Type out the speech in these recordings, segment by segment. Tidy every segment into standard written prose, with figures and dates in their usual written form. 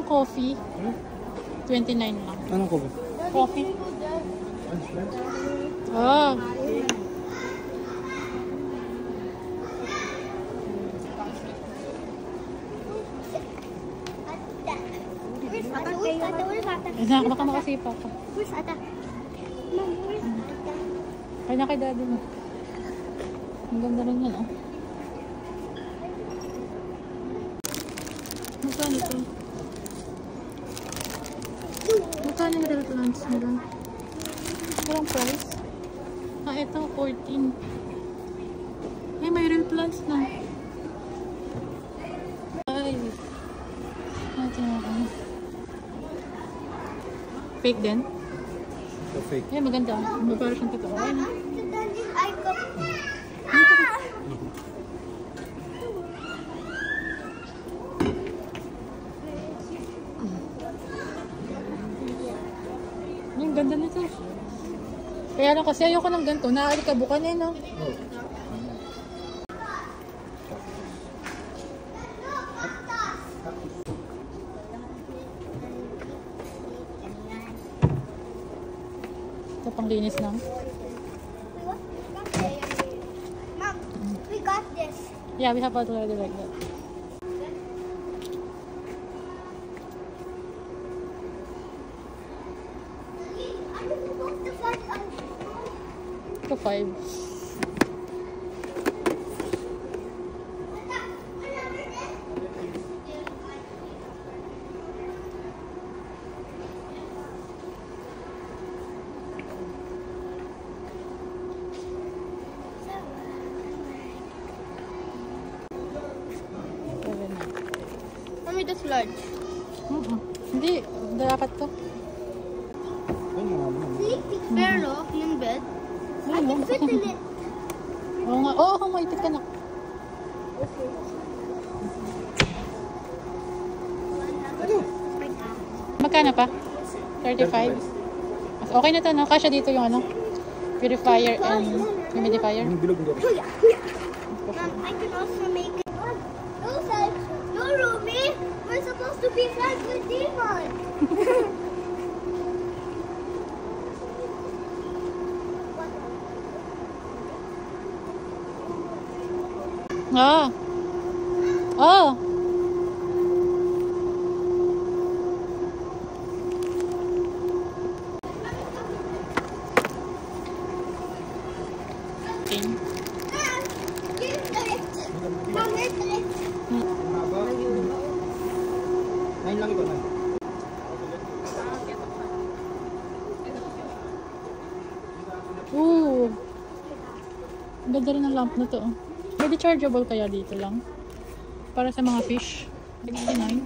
coffee. 29 lang. Anong coffee? Coffee. Oh. Ata, baka makasipa ka. Where's Ata? Mom, where's Ata? Kanya kay daddy mo. Ang ganda rin yan, oh. Magkano ito? Magkano yung real plants nila? Walang price? Ah, ito, 14. Ay, may real plants na. Ay. Natin ako. Fake din? So fake. Ay, maganda. May parang siyang totoo. Ay, na. Ang ganda nito. Kaya lang kasi ayoko ng ganito. Naaalikabukan eh, no? Ito pang linis lang. Mom, we got this. Yeah, we have already like that. Ito 5. Mommy, that's large. Hindi, dapat to. Pero, yung bed, I can fit in it. Oo nga, oo, maitit ka na. Magkano pa? 35? Mas okay na to, no? Kasya dito yung ano? Purifier and humidifier. Mom, I can also make it. No, sir. No, Ruby. We're supposed to be friends with Demon. Ah. Oh. Okay. Mom, it's it. Ngayon lang ito na. Ooh. Ang ganda rin ng lamp na to. May rechargeable kaya dito lang? Para sa mga fish. 69.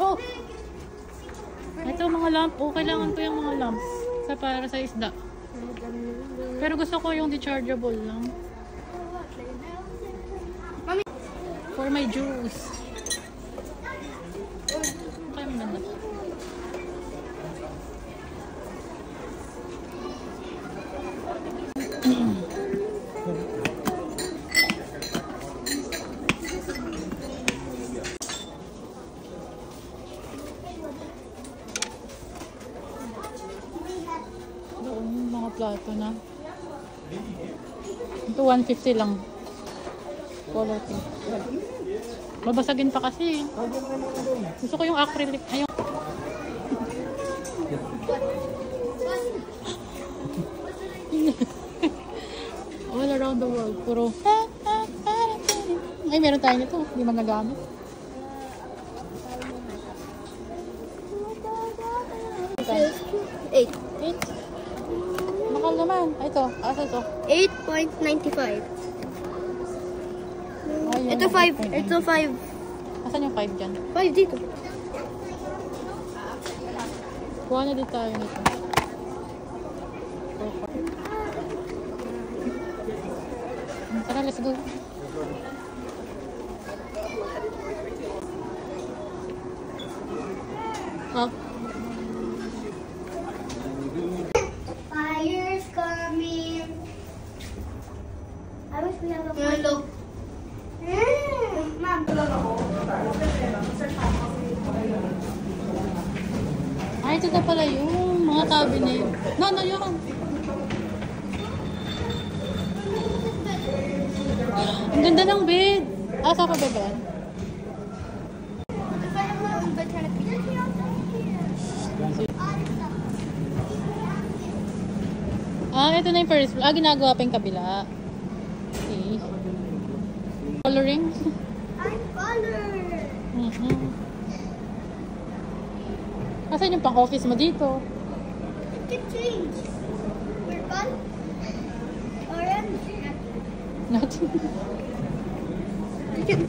Oh! Ito mga lamp. Oh, kailangan ko yung mga lamp. Para sa isda. Pero gusto ko yung rechargeable lang. For my juice. Okay, maganda. Doon yung mga plato na. Ito 150 lang. Color pink. Babasagin pa kasi. Gusto ko yung acrylic. Ayun. All around the world. Puro. Ay, meron tayo nito. Hindi man nagamit. Eight. 8? Mahal naman. Ay, ito. Asa ito? 8.95. Ay, Ito 5. Ito 5. Asan yung 5 dyan? 5 dito. Kuha na din tayo nito. Tara, let's go. Oh. Fire's coming. I wish we have a fire. Look. Mom. Ay, ito na pala yung mga cabinet. No, yun. Ang ganda ng bed. Ah, saan ka ba ba? Ah, ito na yung first floor. Ah, ginagawa pa yung kabila. Okay. Coloring. I'm color. Asan yung pang-office mo dito? It can change. Purple. Orange. Nothing.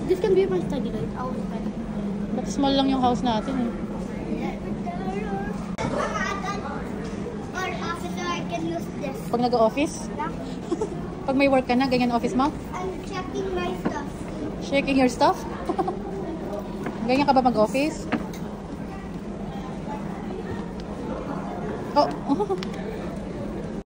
This can be my study light. Our study. But small lang yung house natin eh. Or officer, I can use this. Pag nag-office? Pag may work ka na, ganyan office mo? I'm checking my stuff. Checking your stuff? Ganyan ka ba mag-office? Oh.